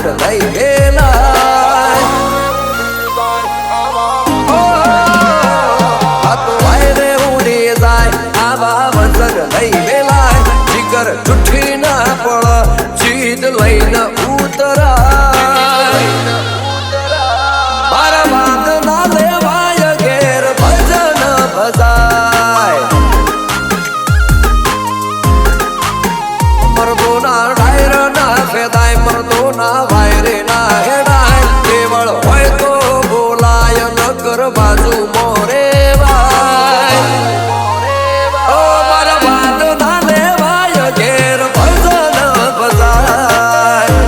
વગર લઈ ગયેલા વાયરે ઉડી જાય આવા વચન લઈ ગયેલા જીગર જુઠ્ઠી ના પડ જીદ લઈને ઉતરાય મારા વાત ના લેવાય ઘેર ભજન ભજાય મરદો ના ડાયર ના ફેદાય મરદો ના વાયરે ના હેડાય કેવળ હોય તો બોલાય નગર બાજુ મોરે વાય ઓ મારા વાત ના લેવાય ઘેર ભજન ભજાય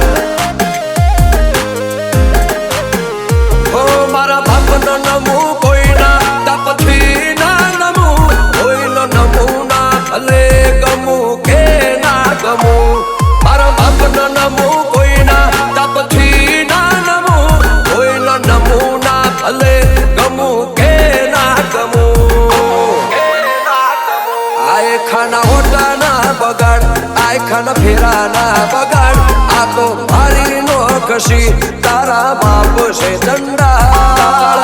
ઓ મારા બાપ ન નમું કોઈના તપથી ના નમું કોઈનો નમું ના ભલે ગમું કે ના ગમું મારા બાપ ન નમું કોઈના તપથી ના નમું કોઈનો નમું ના ભલે ગમું કે ના ગમું આય ખાના હોટા ના બગાડ આય ખાના ફેરા ના બગાડ આ તો મારી નો ખસી તારા બાપ છે ચંડાળ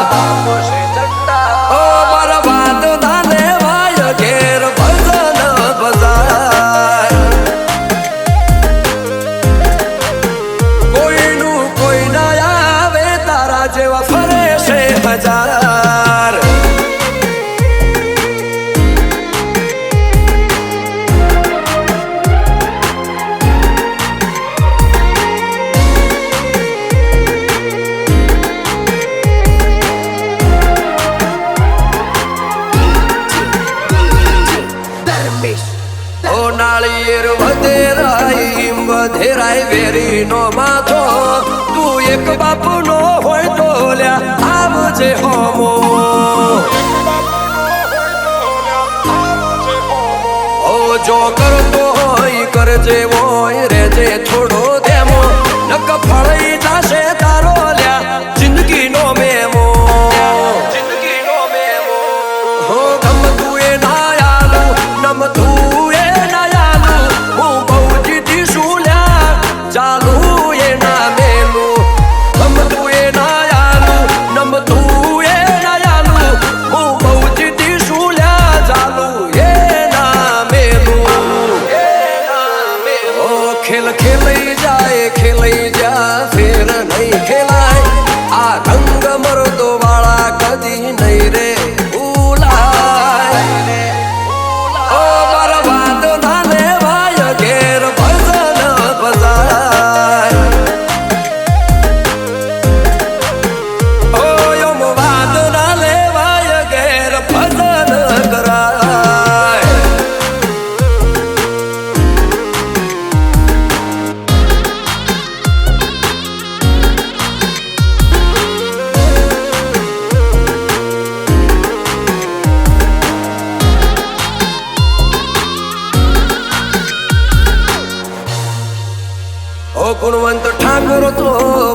ઓ મારા વાત ના લેવાય ઘેર ભજન ભજાય કોઈનું કોઈ ના આવે તારા જેવા ફરે છે હજાર ઓ નાળિયેર વધેરાય વધેરાય વેરી નો માથો તું એક બાપ નો હોય તો લ્યા આવજે હોમો ઓ જો કરતો હોય કરજે હોય રેજે થોડો દેમો નક ફળઈ જાશે તારો લ્યા જિંદગી નો મેમો હો ગમતું એ ના આલું નમતું ચાલુ એ ના મેલું ગમતું એ ના આલું નમતું એ ના આલું હું બહુ જીતી શું લ્યા ચાલુ એ ના મેલું ઓ ખેલ ખેલાઈ જાય ખેલાઈ જા ફેર નહીં ખેલાય આ રંગ મરદો વાળા કદી નહીં રે ભૂલાય ઓ મારા વાત ના લેવાય ઘેર ભજન ભજાય ઓ યમ વાત ના લેવાય ઘેર ભજન કરાય ઓ ગુણવંત ઠાકોર તો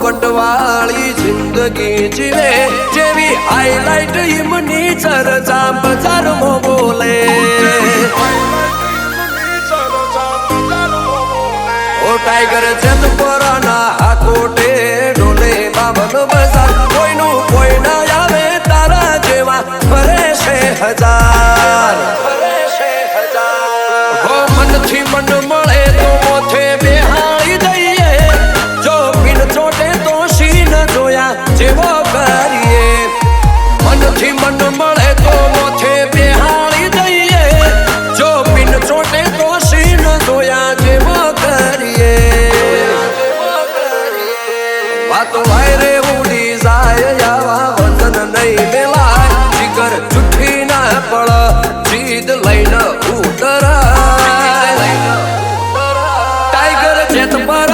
વટવાળી જિંદગી જીવે જેવી હાઈલાઇટ ઈમની ચર્ચા બજારમાં બોલે ઓ ટાઈગર ચેત પરાના હાકોટે ડોલે બાબન બજાર કોઈનું કોઈ ના આવે તારા જેવા ફરે છે હજાર હો મનથી મન મળે તો મોથે બેહાડી દઈએ જો પીન ચોટે તો સીન જોયા જેવો કરીએ મનથી મન મળે તો મોથે બેહાડી દઈએ જો પીન ચોટે તો સીન જોયા જેવો કરીએ વાતો વાયરે ઉડી જાય આવા વતન નહીં મેલાય જીગર જુઠ્ઠી ના પડ જીદ લઈને ઉતરાય ટાઈગર ચેત પર